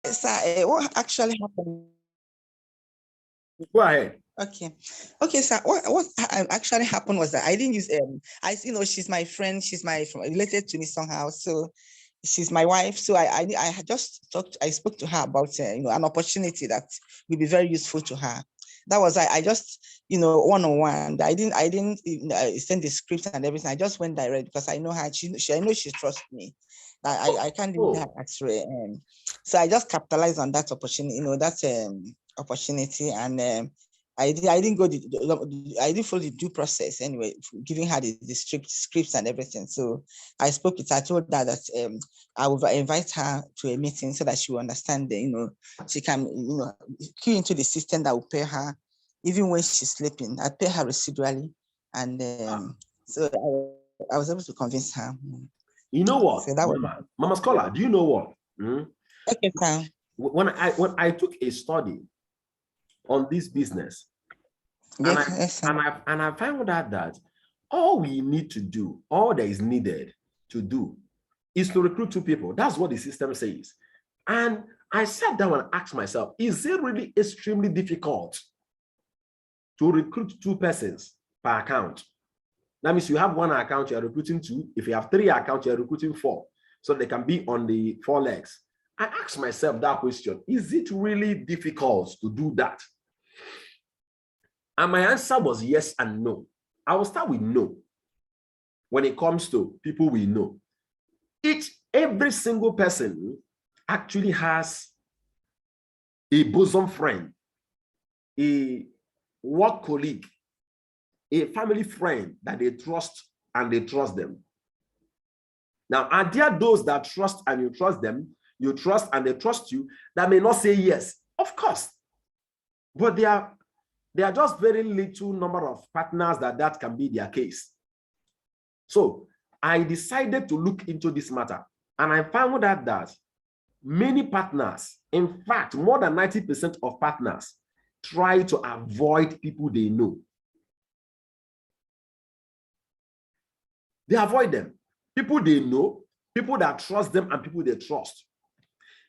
Sir, what actually happened? Go ahead. Okay, sir. What actually happened was that I didn't use she's my friend, related to me somehow. So she's my wife. So I had just I spoke to her about an opportunity that will be very useful to her. That was I just one-on-one. I didn't send the script and everything. I just went direct because I know her. I know she trusts me. I can't do that actually. So I just capitalized on that opportunity, opportunity, and I didn't I didn't follow the due process anyway, giving her the scripts and everything. So I spoke with her, I told her that I will invite her to a meeting so that she will understand that, she can, key into the system that will pay her even when she's sleeping. I pay her residually. And so I was able to convince her. You know what, so that Mama Scholar, do you know what? Okay, sir. When I took a study on this business, yes, and I found out that all we need to do, all that is needed to do, is to recruit 2 people. That's what the system says. And I sat down and asked myself, is it really extremely difficult to recruit 2 persons per account? That means you have 1 account, you're recruiting 2. If you have 3 accounts, you're recruiting 4. So they can be on the 4 legs. I asked myself that question, is it really difficult to do that? And my answer was yes and no. I will start with no. When it comes to people we know, every single person actually has a bosom friend, a work colleague, a family friend that they trust and they trust them. Now, are there those that trust and you trust them, you trust and they trust you, that may not say yes? Of course. But there are just very little number of partners that can be their case. So I decided to look into this matter, and I found out that many partners, in fact, more than 90% of partners, try to avoid people they know. They avoid them. People they know, people that trust them, and people they trust.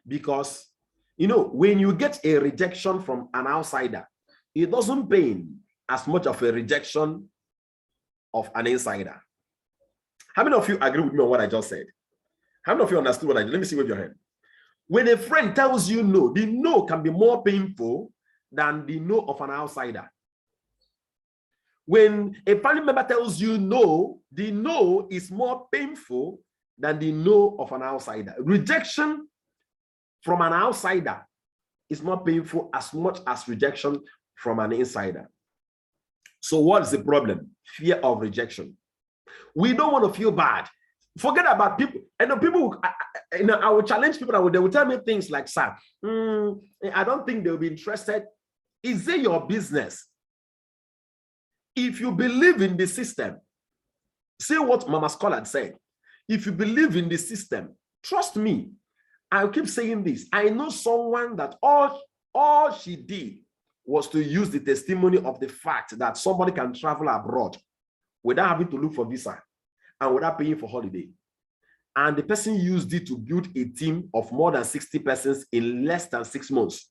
Because, when you get a rejection from an outsider, it doesn't pain as much of a rejection of an insider. How many of you agree with me on what I just said? How many of you understood what I did? Let me see with your hand. When a friend tells you no, the no can be more painful than the no of an outsider. When a family member tells you no, the no is more painful than the no of an outsider. Rejection from an outsider is not painful as much as rejection from an insider. So what is the problem? Fear of rejection. We don't want to feel bad. Forget about people. And people, I will challenge people. They will tell me things like, "Sir, I don't think they'll be interested." Is it your business? If you believe in the system, say what Mama Scholar said. If you believe in the system, trust me. I'll keep saying this. I know someone that all she did was to use the testimony of the fact that somebody can travel abroad without having to look for visa and without paying for holiday. And the person used it to build a team of more than 60 persons in less than 6 months,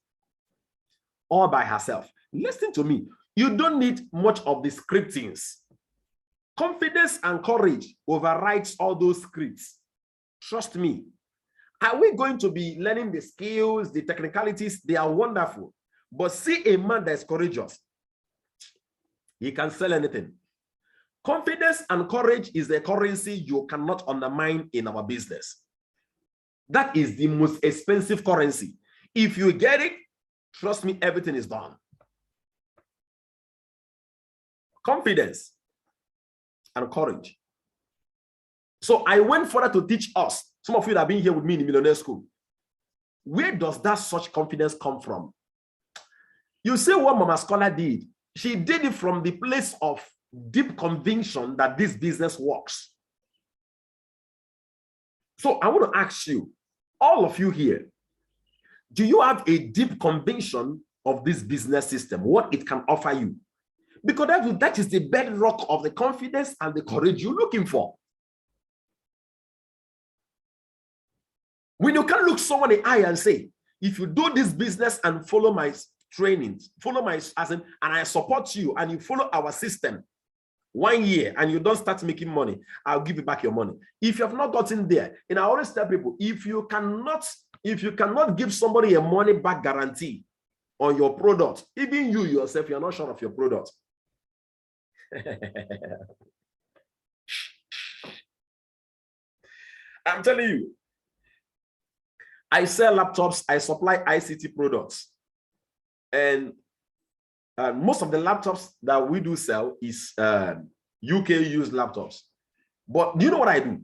all by herself. Listen to me. You don't need much of the scriptings. Confidence and courage overrides all those scripts. Trust me. Are we going to be learning the skills, the technicalities? They are wonderful. But see a man that is courageous. He can sell anything. Confidence and courage is a currency you cannot undermine in our business. That is the most expensive currency. If you get it, trust me, everything is done. Confidence and courage. So I went further to teach us. Some of you that have been here with me in the Millionaire School. Where does that such confidence come from? You see what Mama Scholar did. She did it from the place of deep conviction that this business works. So I want to ask you, all of you here, do you have a deep conviction of this business system, what it can offer you? Because that is the bedrock of the confidence and the courage you're looking for. When you can look someone in the eye and say, if you do this business and follow my trainings, follow my, and I support you, and you follow our system 1 year and you don't start making money, I'll give you back your money. If you have not gotten there, and I always tell people, if you cannot give somebody a money back guarantee on your product, even you yourself, you're not sure of your product. I'm telling you, I sell laptops, I supply ICT products, and most of the laptops that we do sell is UK used laptops. But do you know what I do?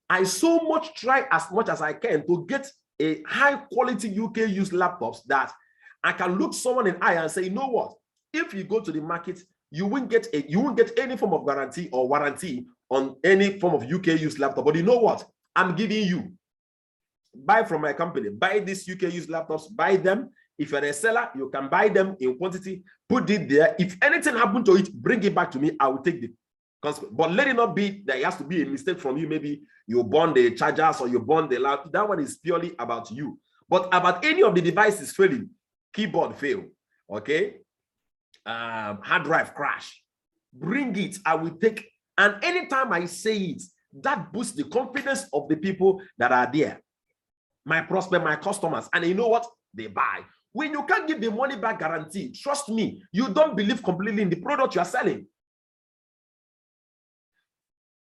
I so much try as much as I can to get a high quality UK used laptops that I can look someone in the eye and say, you know what? If you go to the market, you won't get any form of guarantee or warranty on any form of UK used laptop. But you know what? I'm giving you. Buy from my company. Buy these UK used laptops. Buy them. If you're a seller, you can buy them in quantity. Put it there. If anything happened to it, bring it back to me. I will take the consequence. But let it not be that it has to be a mistake from you. Maybe you burn the chargers or you burn the laptop. That one is purely about you. But about any of the devices failing, keyboard fail, okay, hard drive crash, bring it. I will take. And anytime I say it, that boosts the confidence of the people that are there, my prospect, my customers. And you know what? They buy. When you can't give the money back guarantee, trust me, you don't believe completely in the product you are selling.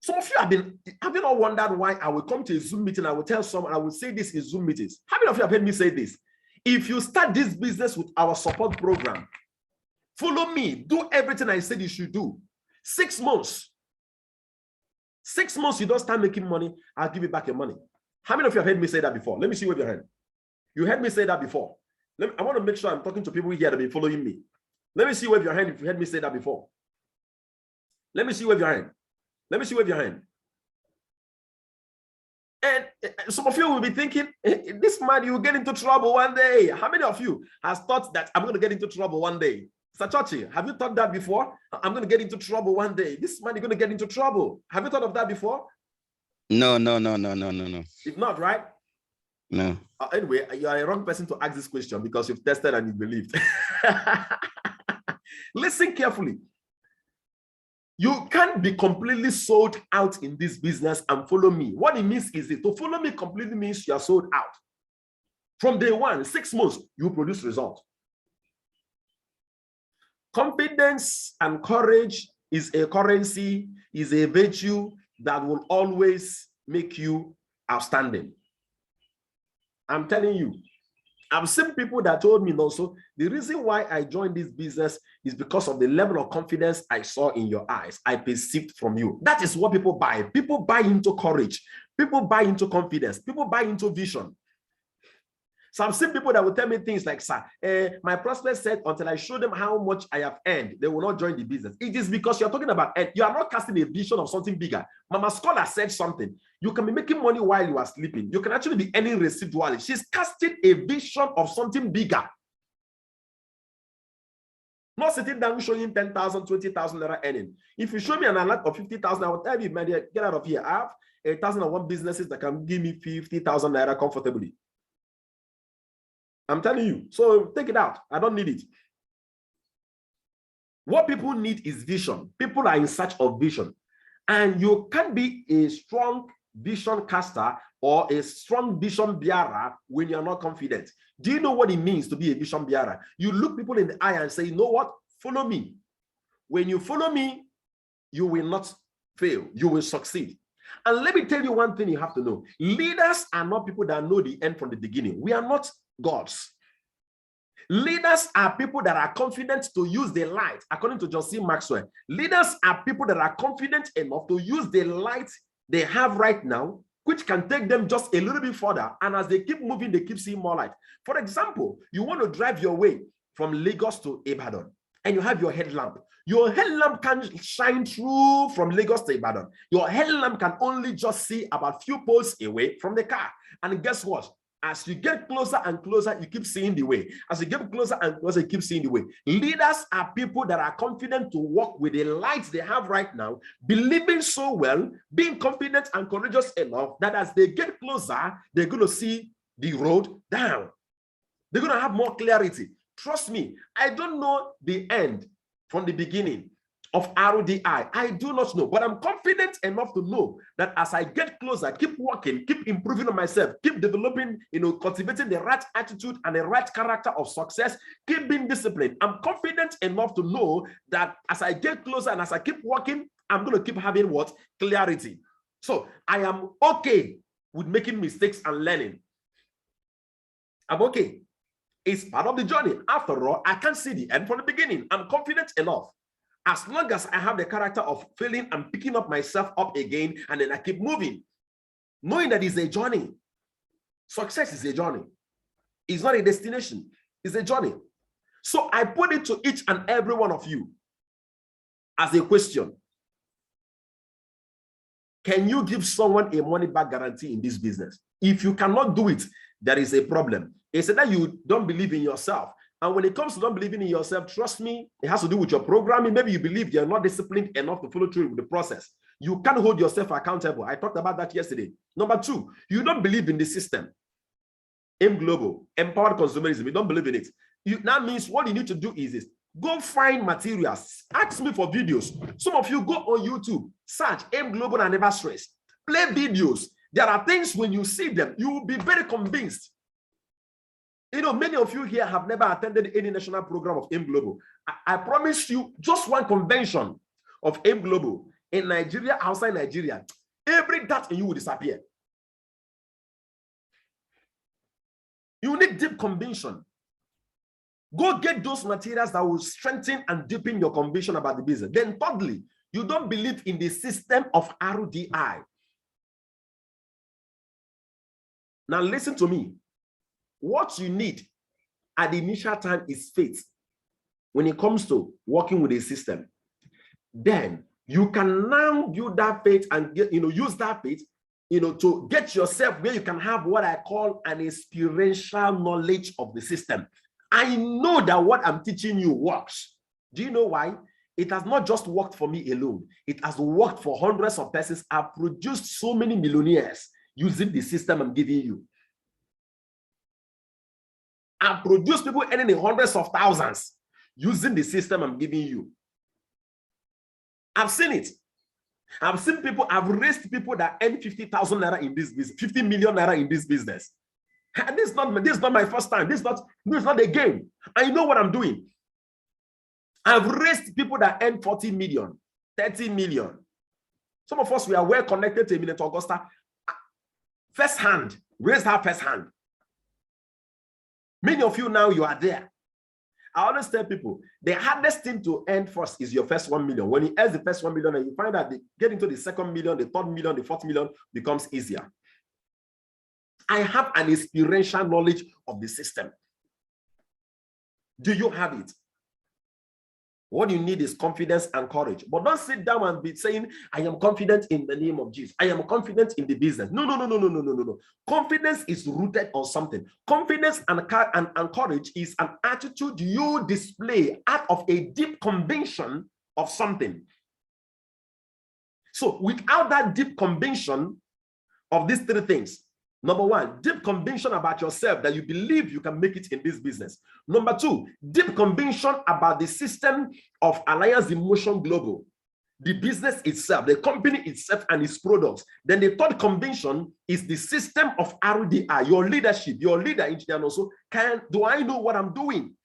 Some of you have you not wondered why I will come to a Zoom meeting, I will tell someone, I will say this in Zoom meetings. How many of you have heard me say this? If you start this business with our support program, follow me, do everything I said you should do. 6 months. 6 months, you don't start making money, I'll give you back your money. How many of you have heard me say that before? Let me see wave your hand. You heard me say that before. I want to make sure I'm talking to people here that have been following me. Let me see wave your hand if you heard me say that before. Let me see wave your hand. Let me see wave your hand. And some of you will be thinking, this man, you will get into trouble one day. How many of you has thought that I'm going to get into trouble one day? Sachochi, have you thought that before? I'm going to get into trouble one day. This man is going to get into trouble. Have you thought of that before? No. If not, right? No. Anyway, you are a wrong person to ask this question because you've tested and you believed. Listen carefully. You can't be completely sold out in this business and follow me. What it means is to follow me completely means you are sold out. From day one, 6 months, you produce results. Confidence and courage is a currency, is a virtue that will always make you outstanding. I'm telling you, I've seen people that told me also, the reason why I joined this business is because of the level of confidence I saw in your eyes, I perceived from you. That is what people buy. People buy into courage. People buy into confidence. People buy into vision. So I've seen people that will tell me things like, sir, my prospect said until I show them how much I have earned, they will not join the business. It is because you're talking about, you are not casting a vision of something bigger. Mama Scholar said something. You can be making money while you are sleeping. You can actually be earning residually. She's casting a vision of something bigger. Not sitting down showing 10,000, 20,000 naira earning. If you show me an alert of 50,000, I will tell you, man, get out of here. I have 1,001 businesses that can give me 50,000 naira comfortably. I'm telling you. So take it out. I don't need it. What people need is vision. People are in search of vision. And you can be a strong vision caster or a strong vision bearer when you're not confident. Do you know what it means to be a vision bearer? You look people in the eye and say, you know what? Follow me. When you follow me, you will not fail. You will succeed. And let me tell you one thing you have to know. Leaders are not people that know the end from the beginning. We are not gods. Leaders are people that are confident to use the light, according to John C. Maxwell. Leaders are people that are confident enough to use the light they have right now, which can take them just a little bit further. And as they keep moving, they keep seeing more light. For example, you want to drive your way from Lagos to Ibadan, and you have your headlamp. Your headlamp can shine through from Lagos to Ibadan. Your headlamp can only just see about few poles away from the car. And guess what? As you get closer and closer, you keep seeing the way. As you get closer and closer, you keep seeing the way. Leaders are people that are confident to walk with the lights they have right now, believing so well, being confident and courageous enough that as they get closer, they're going to see the road down. They're going to have more clarity. Trust me, I don't know the end from the beginning of RDI. I do not know, but I'm confident enough to know that as I get closer, keep working, keep improving on myself, keep developing, cultivating the right attitude and the right character of success, keep being disciplined. I'm confident enough to know that as I get closer and as I keep working, I'm going to keep having what? Clarity. So I am okay with making mistakes and learning. I'm okay. It's part of the journey. After all, I can't see the end from the beginning. I'm confident enough. As long as I have the character of failing and picking up myself up again, and then I keep moving, knowing that it's a journey. Success is a journey. It's not a destination. It's a journey. So I put it to each and every one of you as a question. Can you give someone a money back guarantee in this business? If you cannot do it, there is a problem. It's that you don't believe in yourself. And when it comes to not believing in yourself, trust me, it has to do with your programming. Maybe you believe you're not disciplined enough to follow through with the process. You can't hold yourself accountable. I talked about that yesterday. Number two, you don't believe in the system. Aim Global, empowered consumerism, you don't believe in it. That means what you need to do is this. Go find materials. Ask me for videos. Some of you go on YouTube, search Aim Global and Never Stress. Play videos. There are things when you see them, you will be very convinced. Many of you here have never attended any national program of Aim Global. I promise you, just one convention of Aim Global in Nigeria, outside Nigeria, every doubt in you will disappear. You need deep conviction. Go get those materials that will strengthen and deepen your conviction about the business. Then thirdly, you don't believe in the system of RDI. Now listen to me. What you need at the initial time is faith when it comes to working with a system. Then you can now build that faith and use that faith to get yourself where you can have what I call an experiential knowledge of the system. I know that what I'm teaching you works. Do you know why? It has not just worked for me alone. It has worked for hundreds of persons. I've produced so many millionaires using the system I'm giving you. I've produced people earning in hundreds of thousands using the system I'm giving you. I've seen it. I've seen people, I've raised people that earn 50,000 naira in this business, 50 million naira in this business. And this is not my first time. This is not a game. I know what I'm doing. I've raised people that earn 40 million, 30 million. Some of us, we are well connected to Emily Augusta. First hand, raised her first hand. Many of you now, you are there. I always tell people, the hardest thing to earn first is your first 1 million. When you earn the first 1 million, and you find that they get into the second million, the third million, the fourth million becomes easier. I have an experiential knowledge of the system. Do you have it? What you need is confidence and courage. But don't sit down and be saying, I am confident in the name of Jesus. I am confident in the business. No. Confidence is rooted on something. Confidence and courage is an attitude you display out of a deep conviction of something. So without that deep conviction of these three things, number one, deep conviction about yourself that you believe you can make it in this business. Number two, deep conviction about the system of Alliance Emotion Global, the business itself, the company itself and its products. Then the third conviction is the system of RDI, your leadership, your leader engineer also. Do I know what I'm doing?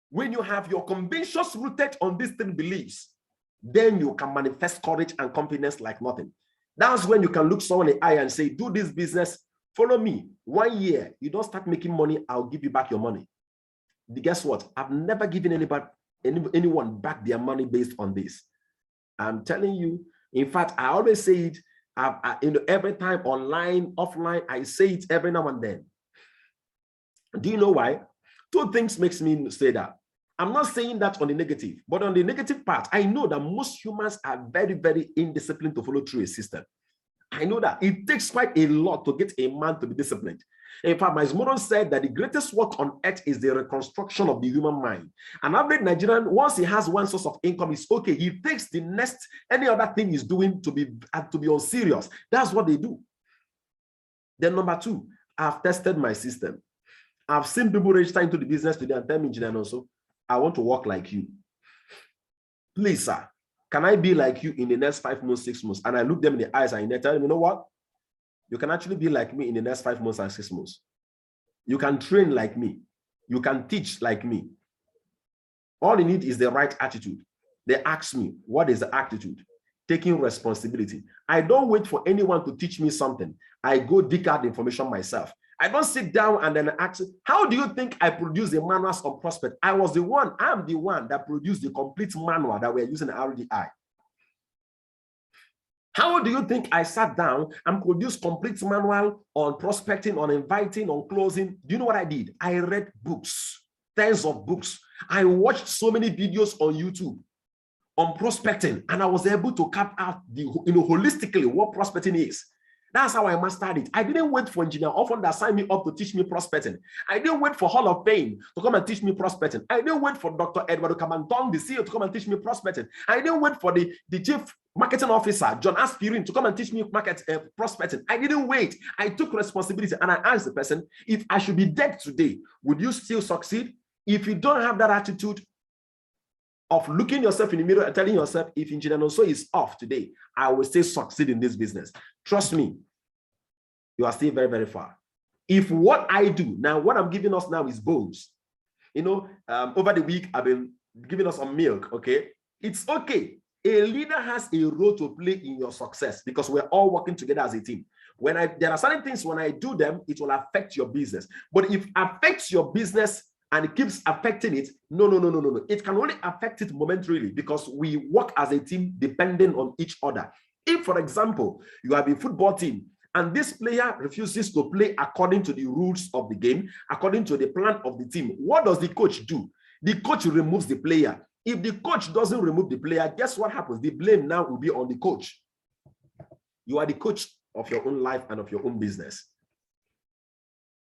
When you have your convictions rooted on these three beliefs, then you can manifest courage and confidence like nothing. That's when you can look someone in the eye and say, do this business, follow me. 1 year, you don't start making money, I'll give you back your money. Guess what? I've never given anyone back their money based on this. I'm telling you, in fact, I always say it every time, online, offline, I say it every now and then. Do you know why? Two things makes me say that. I'm not saying that on the negative, but on the negative part, I know that most humans are very, very indisciplined to follow through a system. I know that it takes quite a lot to get a man to be disciplined. In fact, my Moron said that the greatest work on earth is the reconstruction of the human mind. An average Nigerian, once he has one source of income, is okay. He takes the next, any other thing he's doing to be unserious. That's what they do. Then number two, I've tested my system. I've seen people register into the business today and tell me, Engineer also, I want to work like you. Please, sir, can I be like you in the next 5 months, 6 months? And I look them in the eyes and they tell them, you know what? You can actually be like me in the next 5 months and 6 months. You can train like me. You can teach like me. All you need is the right attitude. They ask me, what is the attitude? Taking responsibility. I don't wait for anyone to teach me something. I go dig out the information myself. I don't sit down and then ask, how do you think I produce the manuals on prospect? I'm the one that produced the complete manual that we're using at RDI. How do you think I sat down and produced complete manual on prospecting, on inviting, on closing? Do you know what I did? I read books, tens of books. I watched so many videos on YouTube on prospecting, and I was able to cap out the holistically what prospecting is. That's how I mastered it. I didn't wait for engineer often that signed me up to teach me prospecting. I didn't wait for Hall of Fame to come and teach me prospecting. I didn't wait for Dr. Edward Kamantong, the CEO, to come and teach me prospecting. I didn't wait for the chief marketing officer, John Aspirin, to come and teach me prospecting. I didn't wait. I took responsibility and I asked the person, if I should be dead today, would you still succeed? If you don't have that attitude of looking yourself in the mirror and telling yourself, if Engineer Nonso is off today, I will still succeed in this business. Trust me, you are still very, very far. If what I do, now what I'm giving us now is bones. Over the week, I've been giving us some milk, okay? It's okay. A leader has a role to play in your success because we're all working together as a team. There are certain things, when I do them, it will affect your business. But if it affects your business and it keeps affecting it, no. It can only affect it momentarily because we work as a team depending on each other. If, for example, you have a football team and this player refuses to play according to the rules of the game, according to the plan of the team, what does the coach do? The coach removes the player. If the coach doesn't remove the player, guess what happens? The blame now will be on the coach. You are the coach of your own life and of your own business.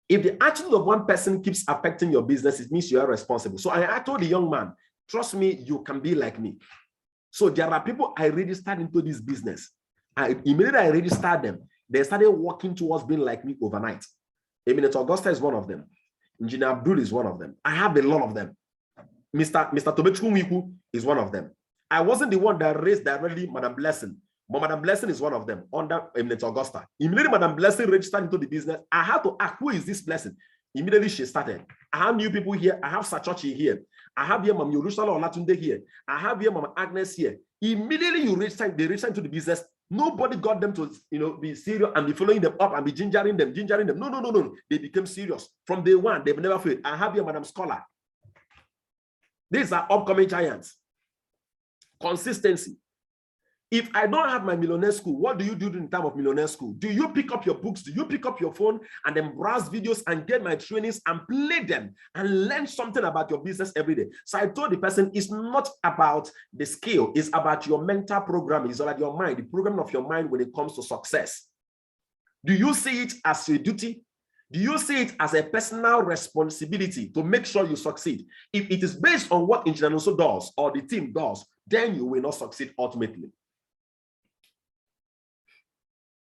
If the attitude of one person keeps affecting your business, it means you are responsible. So I told the young man, trust me, you can be like me. So there are people I registered into this business. Immediately I registered them, they started working towards being like me overnight. Eminent Augusta is one of them. Engineer Abdul is one of them. I have a lot of them. Mr. Tobechukwu is one of them. I wasn't the one that raised directly Madam Blessing, but Madam Blessing is one of them under Eminent Augusta. Immediately Madam Blessing registered into the business, I had to ask, who is this Blessing? Immediately she started. I have new people here. I have Sachochi here. I have here Mam Yorushala Olatunde here. I have here Mama Agnes here. Immediately they registered into the business. Nobody got them to be serious and be following them up and be gingering them. No. They became serious. From day one, they've never failed. I have here Madam Scholar. These are upcoming giants. Consistency. If I don't have my millionaire school, what do you do in time of millionaire school? Do you pick up your books? Do you pick up your phone and then browse videos and get my trainings and play them and learn something about your business every day? So I told the person, it's not about the skill, it's about your mental programming, it's about your mind, the programming of your mind when it comes to success. Do you see it as a duty? Do you see it as a personal responsibility to make sure you succeed? If it is based on what Engineer Nonso does or the team does, then you will not succeed ultimately.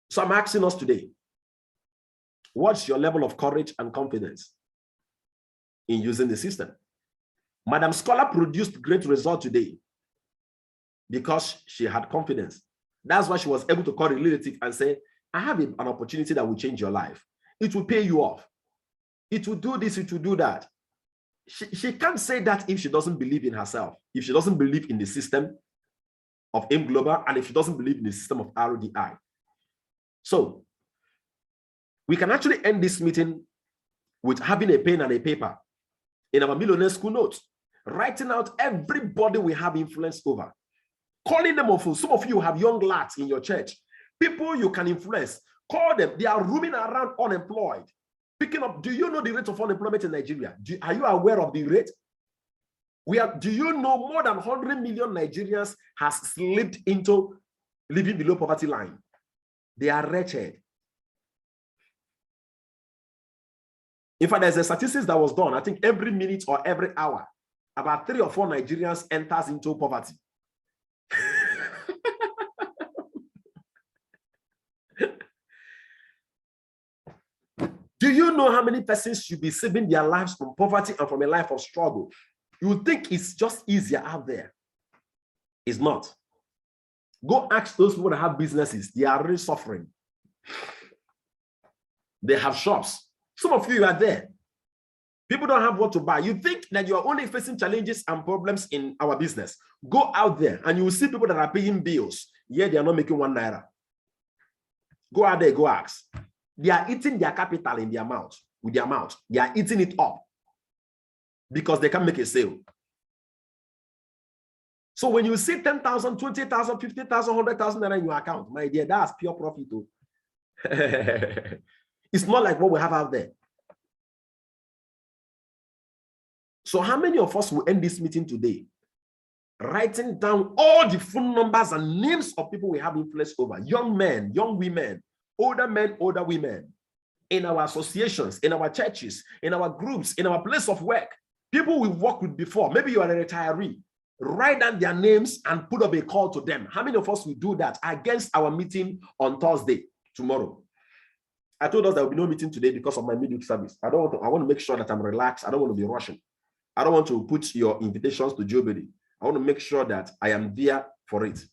So I'm asking us today, what's your level of courage and confidence in using the system? Madam Scholar produced great result today because she had confidence. That's why she was able to call a relative and say, I have an opportunity that will change your life. It will pay you off. It will do this, it will do that. She can't say that if she doesn't believe in herself, if she doesn't believe in the system of AIM Global, and if she doesn't believe in the system of RDI. So we can actually end this meeting with having a pen and a paper in our millionaire school notes, writing out everybody we have influence over, calling them off. Some of you have young lads in your church, people you can influence. Call them. They are roaming around unemployed. Picking up. Do you know the rate of unemployment in Nigeria? Are you aware of the rate? Do you know more than 100 million Nigerians has slipped into living below poverty line? They are wretched. In fact, there's a statistics that was done. I think every minute or every hour, about 3 or 4 Nigerians enters into poverty. Do you know how many persons should be saving their lives from poverty and from a life of struggle? You think it's just easier out there. It's not. Go ask those people that have businesses. They are really suffering. They have shops. Some of you are there. People don't have what to buy. You think that you are only facing challenges and problems in our business. Go out there and you will see people that are paying bills. Yeah, they are not making 1 naira. Go out there, go ask. They are eating their capital in their mouth, with their mouth. They are eating it up because they can make a sale. So when you see 10,000, 20,000, 50,000, 100,000 naira in your account, my dear, that's pure profit. It's not like what we have out there. So how many of us will end this meeting today writing down all the phone numbers and names of people we have influence over? Young men, young women, older women, in our associations, in our churches, in our groups, in our place of work, people we've worked with before. Maybe you are a retiree. Write down their names and put up a call to them. How many of us will do that against our meeting on Thursday, tomorrow? I told us there will be no meeting today because of my midweek service. I want to make sure that I'm relaxed. I don't want to be rushing. I don't want to put your invitations to jeopardy. I want to make sure that I am there for it.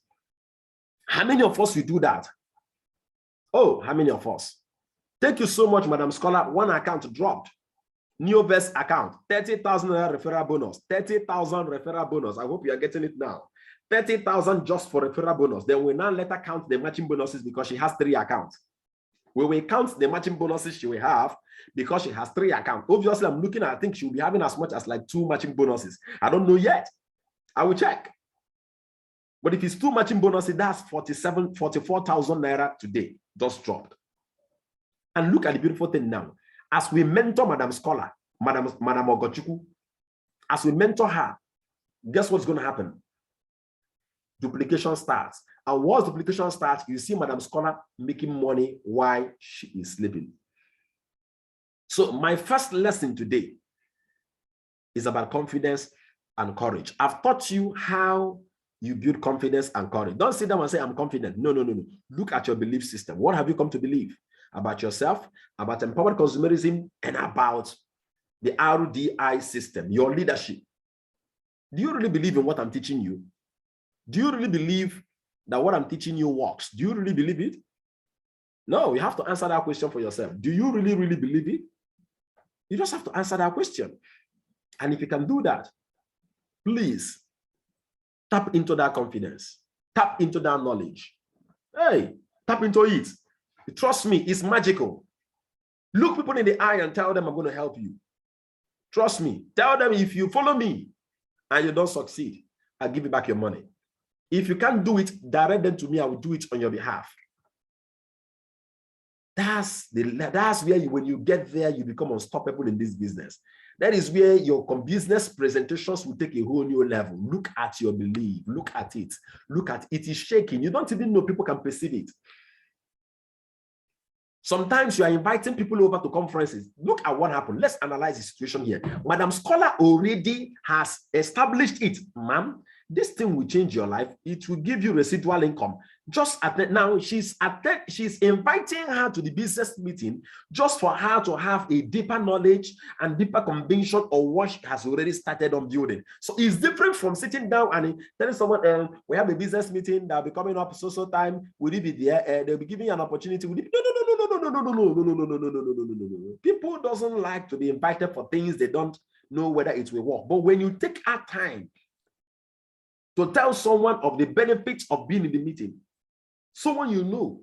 How many of us will do that? Oh, how many of us? Thank you so much, Madam Scholar. One account dropped. Neoverse account, 30,000 referral bonus, 30,000 referral bonus. I hope you are getting it now. 30,000 just for referral bonus. Then we now let her count the matching bonuses because she has 3 accounts. We will count the matching bonuses she will have because she has 3 accounts. Obviously, I'm looking at, I think she will be having as much as like 2 matching bonuses. I don't know yet. I will check. But if it's 2 matching bonuses, that's 44,000 naira today, just dropped. And look at the beautiful thing now. As we mentor Madam Scholar, Madam Ogochukwu, as we mentor her, guess what's going to happen? Duplication starts. And once duplication starts, you see Madam Scholar making money while she is sleeping. So my first lesson today is about confidence and courage. I've taught you how you build confidence and courage. Don't sit down and say, I'm confident. No. Look at your belief system. What have you come to believe about yourself, about empowered consumerism, and about the RDI system, your leadership? Do you really believe in what I'm teaching you? Do you really believe that what I'm teaching you works? Do you really believe it? No, you have to answer that question for yourself. Do you really believe it? You just have to answer that question. And if you can do that, please tap into that confidence, tap into that knowledge. Hey, tap into it. Trust me, it's magical. Look people in the eye and tell them I'm going to help you. Trust me. Tell them if you follow me and you don't succeed, I'll give you back your money. If you can't do it, direct them to me. I will do it on your behalf. That's where when you get there, you become unstoppable in this business. That is where your business presentations will take a whole new level. Look at your belief. Look at it. Look at it. It is shaking. You don't even know people can perceive it. Sometimes you are inviting people over to conferences. Look at what happened. Let's analyze the situation here. Madam Scholar already has established it. Ma'am, this thing will change your life. It will give you residual income. Just at that now, she's inviting her to the business meeting just for her to have a deeper knowledge and deeper conviction of what she has already started on building. So it's different from sitting down and telling someone, we have a business meeting that will be coming up so time. Will you be there? They'll be giving you an opportunity. No. People doesn't like to be invited for things they don't know whether it will work. But when you take our time to tell someone of the benefits of being in the meeting, someone you know,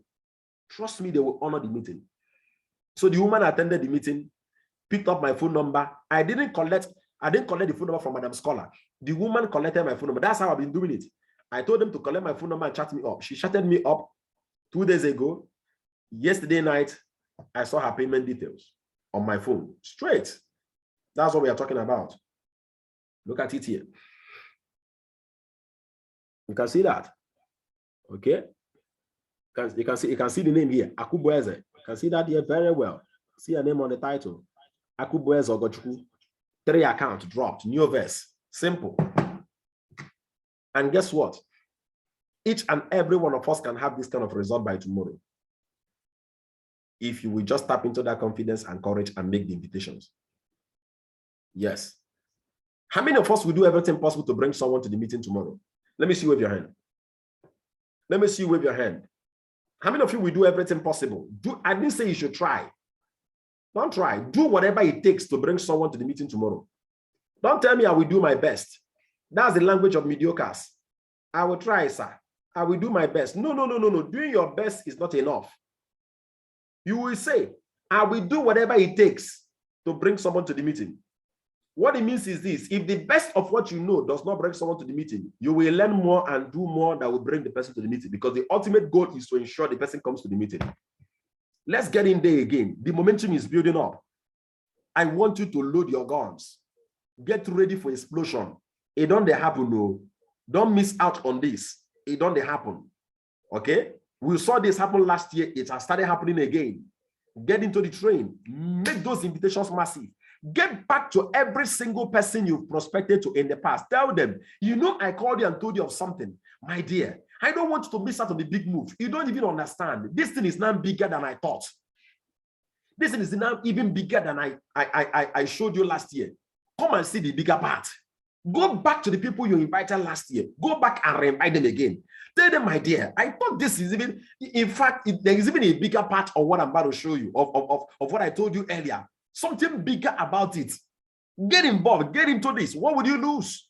trust me, they will honor the meeting. So the woman attended the meeting, picked up my phone number. I didn't collect the phone number from Madam Scholar. The woman collected my phone number. That's how I've been doing it. I told them to collect my phone number and chat me up. She chatted me up 2 days ago. Yesterday night, I saw her payment details on my phone. Straight. That's what we are talking about. Look at it here. You can see that. Okay. You can see the name here. Akubueze. You can see that here very well. See her name on the title. Akubueze Ogochukwu. 3 accounts dropped. New verse. Simple. And guess what? Each and every one of us can have this kind of result by tomorrow. if you will just tap into that confidence and courage and make the invitations. Yes. How many of us will do everything possible to bring someone to the meeting tomorrow? Let me see you wave your hand. Let me see you wave your hand. How many of you will do everything possible? I didn't say you should try. Don't try. Do whatever it takes to bring someone to the meeting tomorrow. Don't tell me I will do my best. That's the language of mediocres. I will try, sir. I will do my best. No. Doing your best is not enough. You will say, I will do whatever it takes to bring someone to the meeting. What it means is this: if the best of what you know does not bring someone to the meeting, you will learn more and do more that will bring the person to the meeting, because the ultimate goal is to ensure the person comes to the meeting. Let's get in there again. The momentum is building up. I want you to load your guns. Get ready for explosion. It don't happen, no. Don't miss out on this. It don't happen. Okay? We saw this happen last year. It has started happening again. Get into the train. Make those invitations massive. Get back to every single person you've prospected to in the past. Tell them, you know, I called you and told you of something. My dear, I don't want you to miss out on the big move. You don't even understand. This thing is now bigger than I thought. This thing is now even bigger than I showed you last year. Come and see the bigger part. Go back to the people you invited last year. Go back and re-invite them again. Tell them, my dear, I thought this is even, in fact, there is even a bigger part of what I'm about to show you, of what I told you earlier. Something bigger about it. Get involved. Get into this. What would you lose?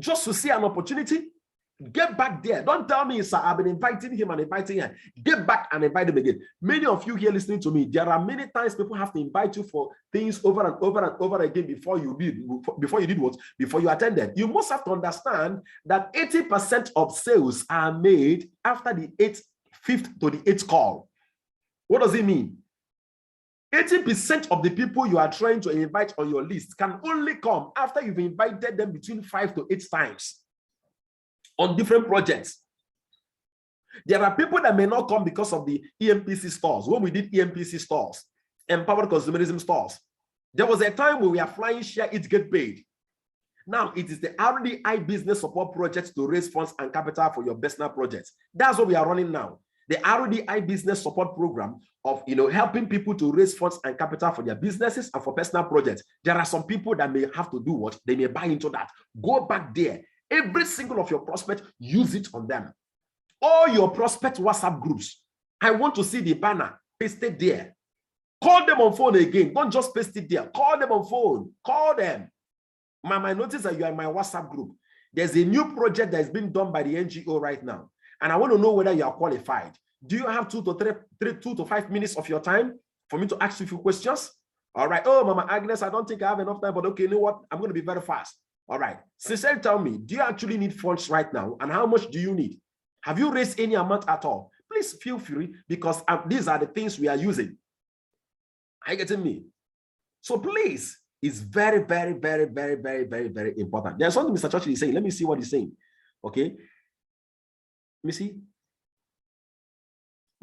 Just to see an opportunity? Get back there. Don't tell me, sir, I've been inviting him and inviting her. Get back and invite them again. Many of you here listening to me, there are many times people have to invite you for things over and over and over again before you did what? Before you attended. You must have to understand that 80% of sales are made after the 5th to the 8th call. What does it mean? 80% of the people you are trying to invite on your list can only come after you've invited them between 5 to 8 times on different projects. There are people that may not come because of the EMPC stores. When we did EMPC stores, empowered consumerism stores, there was a time when we were flying share it get paid. Now it is the RDI business support project to raise funds and capital for your personal projects. That's what we are running now. The RDI business support program of helping people to raise funds and capital for their businesses and for personal projects. There are some people that may have to do what? They may buy into that. Go back there. Every single of your prospects, use it on them. All your prospect WhatsApp groups, I want to see the banner pasted there. Call them on phone again. Don't just paste it there. Call them on phone. Call them. I notice that you are in my WhatsApp group. There's a new project that is being done by the NGO right now. And I want to know whether you are qualified. Do you have 2 to 5 minutes of your time for me to ask you a few questions? All right. Oh, Mama Agnes, I don't think I have enough time, but okay, you know what? I'm going to be very fast. All right. Sincerely tell me, do you actually need funds right now? And how much do you need? Have you raised any amount at all? Please feel free, because these are the things we are using. Are you getting me? So please, it's very, very, very, very, very, very, very important. There's something Mr. Churchill is saying. Let me see what he's saying. Okay. Let me see.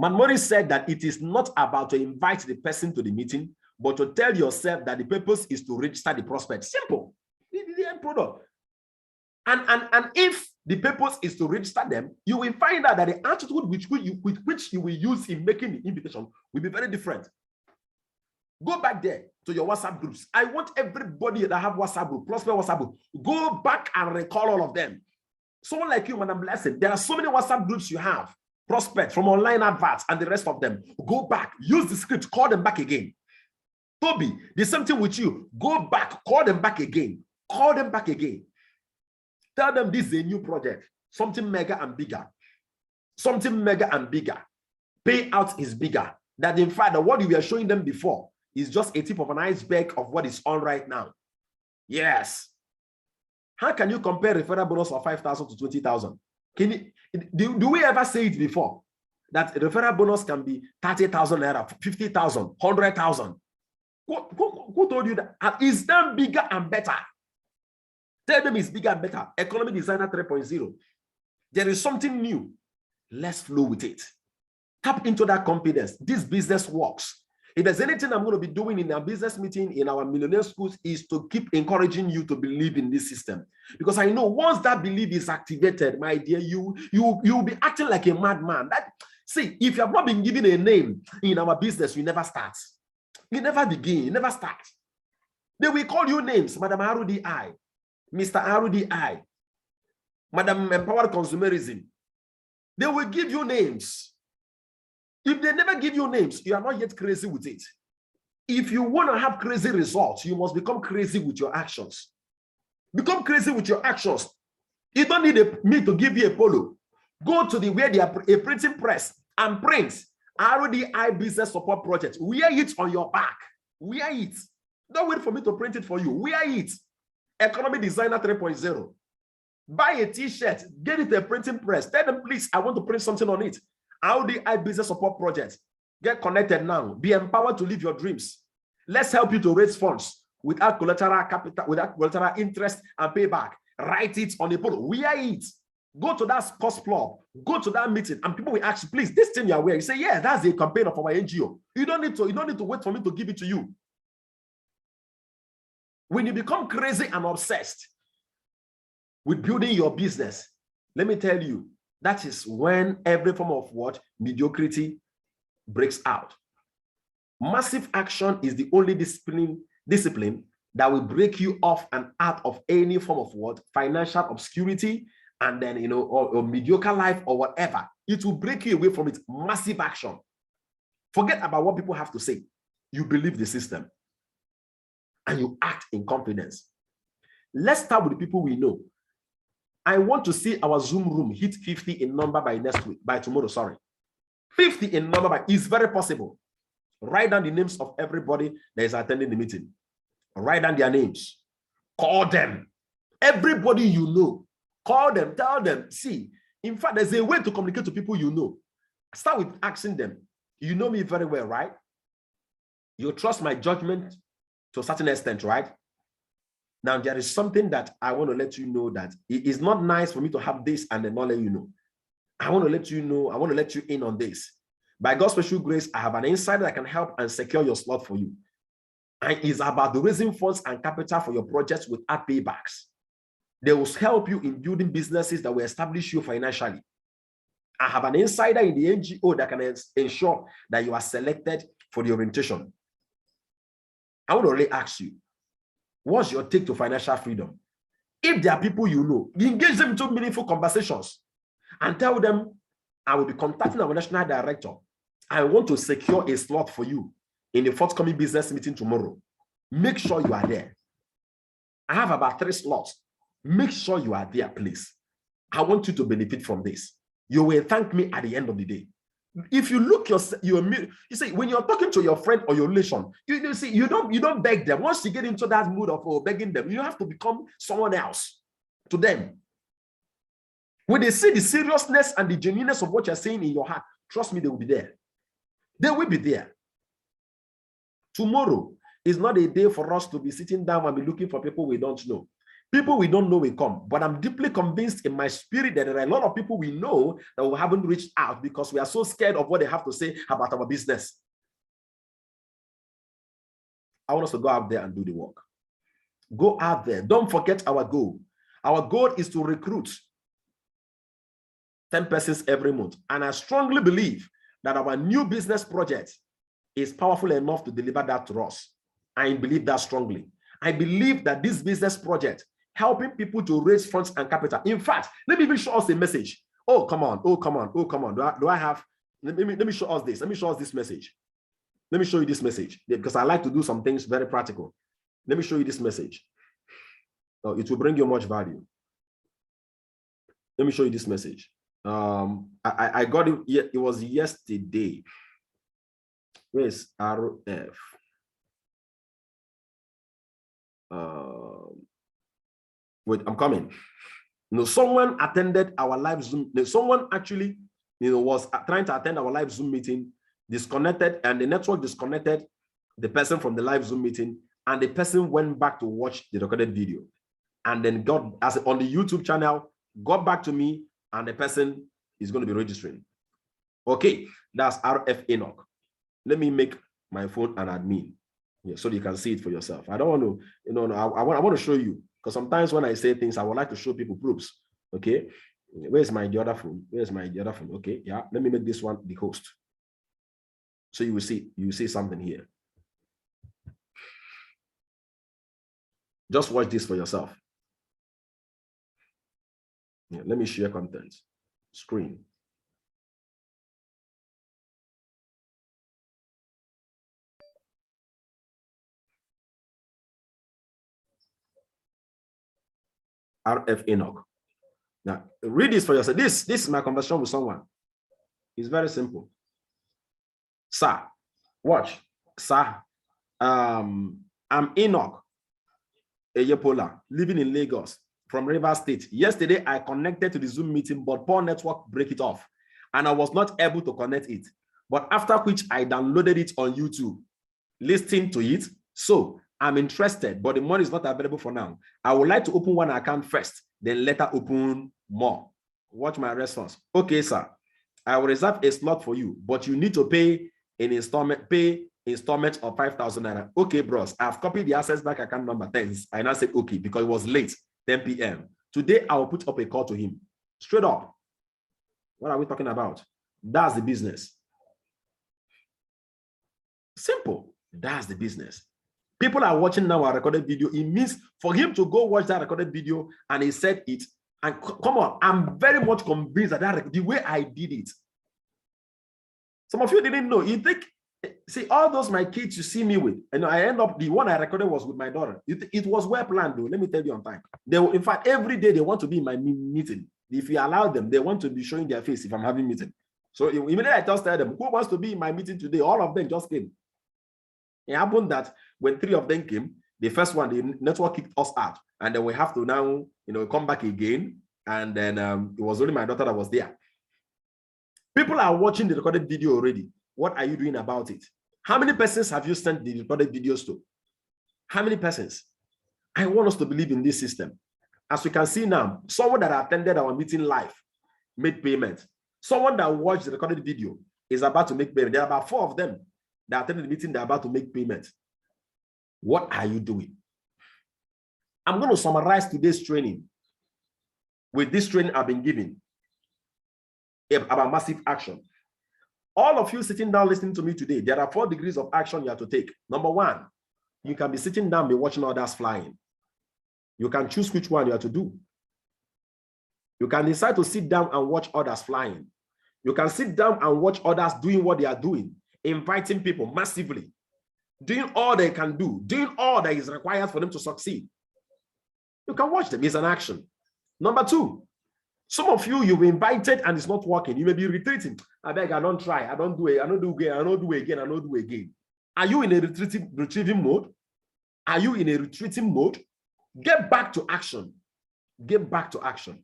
Manmori said that it is not about to invite the person to the meeting, but to tell yourself that the purpose is to register the prospect. Simple. The end product. And if the purpose is to register them, you will find out that the attitude with which you will use in making the invitation will be very different. Go back there to your WhatsApp groups. I want everybody that have WhatsApp group, prospect WhatsApp group, go back and recall all of them. Someone like you, Madam Blessed, there are so many WhatsApp groups you have, prospect from online adverts and the rest of them. Go back, use the script, call them back again. Toby, the same thing with you. Go back, call them back again. Call them back again. Tell them this is a new project, something mega and bigger. Something mega and bigger. Payout is bigger. That in fact, what we were showing them before is just a tip of an iceberg of what is on right now. Yes. How can you compare referral bonus of 5,000 to 20,000? Do we ever say it before? That referral bonus can be 30,000 naira, 50,000, 100,000. Who told you that? Is that bigger and better? Tell them it's bigger and better. Economy Designer 3.0. There is something new. Let's flow with it. Tap into that confidence. This business works. If there's anything I'm going to be doing in our business meeting, in our millionaire schools, is to keep encouraging you to believe in this system. Because I know once that belief is activated, my dear, you will be acting like a madman. See, if you have not been given a name in our business, you never start. You never begin, you never start. They will call you names, Madam RDI, Mr. RDI, Madam Empowered Consumerism. They will give you names. If they never give you names, you are not yet crazy with it. If you want to have crazy results, you must become crazy with your actions. Become crazy with your actions. You don't need me to give you a polo. Go to where they are a printing press and print RDI business support project. Wear it on your back. Wear it. Don't wait for me to print it for you. Wear it. Economy Designer 3.0. Buy a t-shirt. Get it a printing press. Tell them, please, I want to print something on it. RDI business support project. Get connected now. Be empowered to live your dreams. Let's help you to raise funds without collateral capital, without collateral interest and payback. Write it on a polo. Wear it. Go to that sports club. Go to that meeting, and people will ask you, please, this thing you are wearing. You say, yeah, that's a campaign of our NGO. You don't need to wait for me to give it to you. When you become crazy and obsessed with building your business, let me tell you, that is when every form of what? Mediocrity breaks out. Massive action is the only discipline that will break you off and out of any form of what? Financial obscurity, and then, or mediocre life or whatever. It will break you away from it. Massive action. Forget about what people have to say. You believe the system and you act in confidence. Let's start with the people we know. I want to see our Zoom room hit 50 in number by tomorrow, sorry. 50 in number is very possible. Write down the names of everybody that is attending the meeting. Write down their names. Call them. Everybody you know. Call them, tell them. See, in fact, there's a way to communicate to people you know. Start with asking them. You know me very well, right? You trust my judgment to a certain extent, right? Now, there is something that I want to let you know, that it is not nice for me to have this and then not let you know. I want to let you know, I want to let you in on this. By God's special grace, I have an insider that can help and secure your slot for you. And it's about the raising funds and capital for your projects without paybacks. They will help you in building businesses that will establish you financially. I have an insider in the NGO that can ensure that you are selected for the orientation. I want to really ask you, what's your take to financial freedom? If there are people you know, engage them into meaningful conversations and tell them, I will be contacting our national director. I want to secure a slot for you in the forthcoming business meeting tomorrow. Make sure you are there. I have about 3 slots. Make sure you are there, please. I want you to benefit from this. You will thank me at the end of the day. If you look you see, when you're talking to your friend or your relation, you see, you don't beg them. Once you get into that mood of begging them, you have to become someone else to them. When they see the seriousness and the genuineness of what you're saying in your heart, trust me, they will be there. They will be there. Tomorrow is not a day for us to be sitting down and be looking for people we don't know. People we don't know will come, but I'm deeply convinced in my spirit that there are a lot of people we know that we haven't reached out because we are so scared of what they have to say about our business. I want us to go out there and do the work. Go out there. Don't forget our goal. Our goal is to recruit 10 persons every month. And I strongly believe that our new business project is powerful enough to deliver that to us. I believe that strongly. I believe that this business project, helping people to raise funds and capital. In fact, let me even show us a message. Oh, come on. Oh, come on. Oh, come on. Do I have, let me show us this. Let me show us this message. Let me show you this message because I like to do some things very practical. Let me show you this message. Oh, it will bring you much value. Let me show you this message. I got it. It was yesterday. Where's RF? Wait, I'm coming. Someone attended our live Zoom. Someone actually, was trying to attend our live Zoom meeting, disconnected, and the network disconnected the person from the live Zoom meeting, and the person went back to watch the recorded video, and then got on the YouTube channel, got back to me, and the person is going to be registering. Okay, that's RF Enoch. Let me make my phone an admin, so you can see it for yourself. I don't want to, I want to show you, because sometimes when I say things, I would like to show people proofs. Okay, Where's my the other phone? Where's my the other phone? Okay, yeah. Let me make this one the host. So you will see something here. Just watch this for yourself. Yeah, let me share content. Screen. RF Enoch. Now, read this for yourself. This is my conversation with someone. It's very simple. Sir, watch. Sir, I'm Enoch Eyepola, living in Lagos from Rivers State. Yesterday, I connected to the Zoom meeting, but poor network break it off, and I was not able to connect it. But after which, I downloaded it on YouTube, listening to it. So I'm interested, but the money is not available for now. I would like to open one account first, then later open more. Watch my response. Okay, sir. I will reserve a slot for you, but you need to pay an installment, of 5,000 naira. Okay, bros. I've copied the access back account number. Thanks. I now said okay because it was late, 10 p.m. Today, I will put up a call to him. Straight up. What are we talking about? That's the business. Simple. That's the business. People are watching now a recorded video. It means for him to go watch that recorded video and he said it. And come on, I'm very much convinced that the way I did it. Some of you didn't know. You think, see, all those my kids you see me with, and I end up, the one I recorded was with my daughter. It was well planned, though. Let me tell you on time. They, in fact, every day they want to be in my meeting. If you allow them, they want to be showing their face if I'm having meeting. So immediately I just tell them, who wants to be in my meeting today? All of them just came. It happened that when 3 of them came, the first one, the network kicked us out. And then we have to now, come back again. And then it was only my daughter that was there. People are watching the recorded video already. What are you doing about it? How many persons have you sent the recorded videos to? How many persons? I want us to believe in this system. As we can see now, someone that attended our meeting live made payment. Someone that watched the recorded video is about to make payment. There are about 4 of them that attended the meeting. They're about to make payment. What are you doing? I'm going to summarize today's training with this training I've been given about massive action. All of you sitting down listening to me today, there are 4 degrees of action you have to take. Number 1, you can be sitting down, be watching others flying. You can choose which one you have to do. You can decide to sit down and watch others flying. You can sit down and watch others doing what they are doing, inviting people massively, doing all they can do, doing all that is required for them to succeed. You can watch them. It's an action. Number 2, some of you, you've invited and it's not working. You may be retreating. I beg, I don't try. I don't do it. I don't do again. I don't do again. I don't do again. Are you in a retrieving mode? Are you in a retreating mode? Get back to action. Get back to action.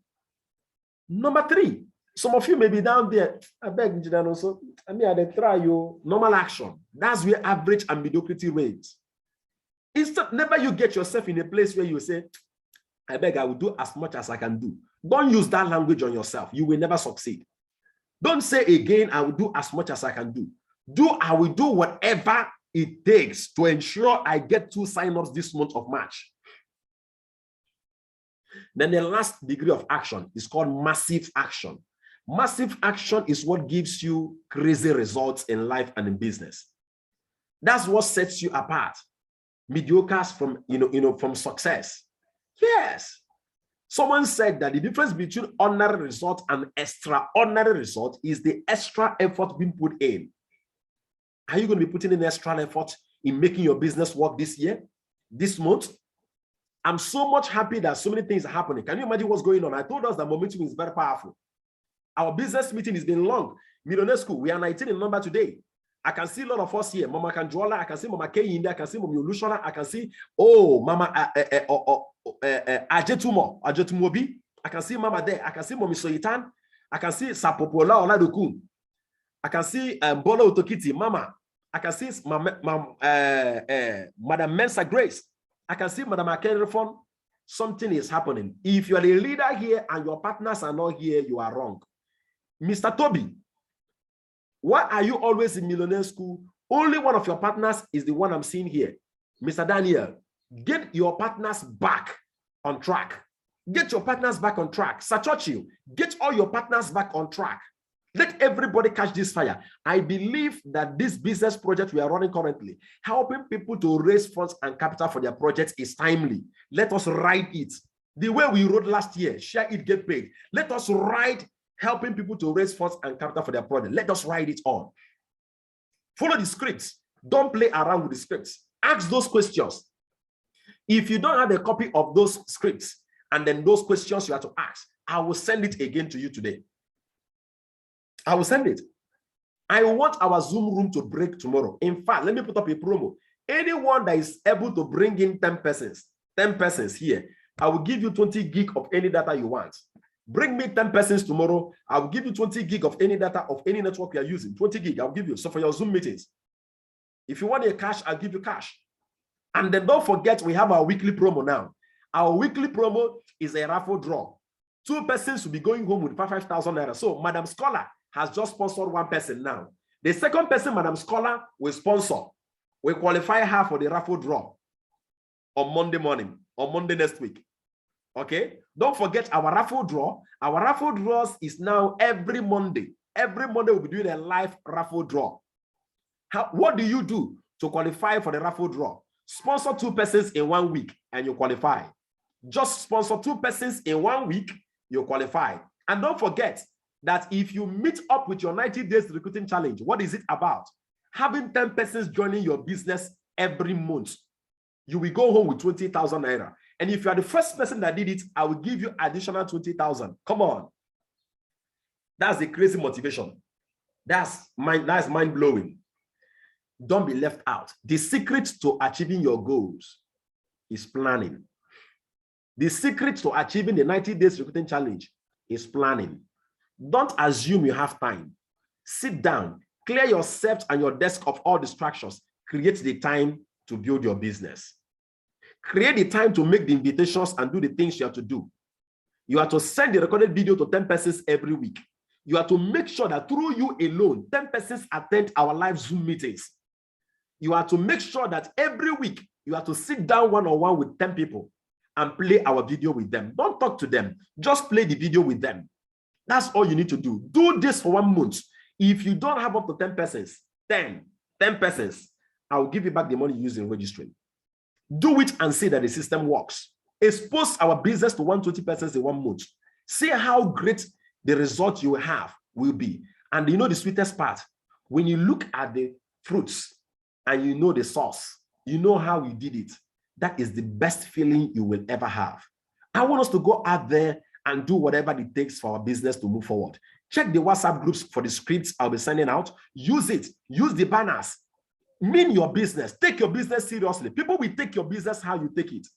Number 3, some of you may be down there. I beg, also. I mean, I try your normal action. That's where average and mediocrity reigns. Instead, never you get yourself in a place where you say, I beg, I will do as much as I can do. Don't use that language on yourself. You will never succeed. Don't say again, I will do as much as I can do. I will do whatever it takes to ensure I get 2 sign-ups this month of March. Then the last degree of action is called massive action. Massive action is what gives you crazy results in life and in business. That's what sets you apart. Mediocres from, from success. Yes. Someone said that the difference between ordinary result and extraordinary result is the extra effort being put in. Are you going to be putting in extra effort in making your business work this year, this month? I'm so much happy that so many things are happening. Can you imagine what's going on? I told us that momentum is very powerful. Our business meeting has been long. Millionaire School, we are 19 in number today. I can see a lot of us here. Mama Kanjola, I can see Mama K in there, I can see Mama Olushona, I can see, Mama Ajetumobi, I can see Mama there, I can see Mommy Soyitan, I can see Sapopola Oladokun, I can see Bola Otokiti, Mama, I can see Madam Mensa Grace, I can see Madam Akerefon. Something is happening. If you are a leader here and your partners are not here, you are wrong. Mr. Toby, why are you always in Millionaire School? Only one of your partners is the one I'm seeing here. Mr. Daniel, get your partners back on track. Get your partners back on track. Sir Churchill, get all your partners back on track. Let everybody catch this fire. I believe that this business project we are running currently, helping people to raise funds and capital for their projects, is timely. Let us ride it. The way we wrote last year, share it, get paid. Let us ride helping people to raise funds and capital for their project. Let us ride it on. Follow the scripts. Don't play around with the scripts. Ask those questions. If you don't have a copy of those scripts and then those questions you have to ask, I will send it again to you today. I will send it. I want our Zoom room to break tomorrow. In fact, let me put up a promo. Anyone that is able to bring in 10 persons here, I will give you 20 gig of any data you want. Bring me 10 persons tomorrow. I will give you 20 gig of any data of any network you are using. 20 gig, I'll give you. So for your Zoom meetings, if you want your cash, I'll give you cash. And then don't forget, we have our weekly promo now. Our weekly promo is a raffle draw. 2 persons will be going home with 5,000 naira. So Madam Scholar has just sponsored 1 person now. The second person, Madam Scholar, will sponsor. We qualify her for the raffle draw on Monday morning, on Monday next week. Okay? Don't forget our raffle draw. Our raffle draws is now every Monday. Every Monday we'll be doing a live raffle draw. What do you do to qualify for the raffle draw? Sponsor 2 persons in 1 week and you qualify. Just sponsor 2 persons in 1 week, you qualify. And don't forget that if you meet up with your 90 days recruiting challenge, what is it about? Having 10 persons joining your business every month. You will go home with 20,000 naira. And if you are the first person that did it, I will give you additional 20,000. Come on. That's a crazy motivation. That's mind-blowing. Don't be left out. The secret to achieving your goals is planning. The secret to achieving the 90 days recruiting challenge is planning. Don't assume you have time. Sit down, clear yourself and your desk of all distractions. Create the time to build your business. Create the time to make the invitations and do the things you have to do. You have to send the recorded video to 10 persons every week. You have to make sure that through you alone, 10 persons attend our live Zoom meetings. You have to make sure that every week you have to sit down one-on-one with 10 people and play our video with them. Don't talk to them. Just play the video with them. That's all you need to do. Do this for 1 month. If you don't have up to 10 persons, 10 persons, I will give you back the money you use in registering. Do it and see that the system works. Expose our business to 120 persons in 1 month. See how great the result you have will be. And you know the sweetest part, when you look at the fruits and you know the sauce, you know how you did it, that is the best feeling you will ever have. I want us to go out there and do whatever it takes for our business to move forward. Check the WhatsApp groups for the scripts I'll be sending out. Use it. Use the banners. Mean your business. Take your business seriously. People will take your business how you take it.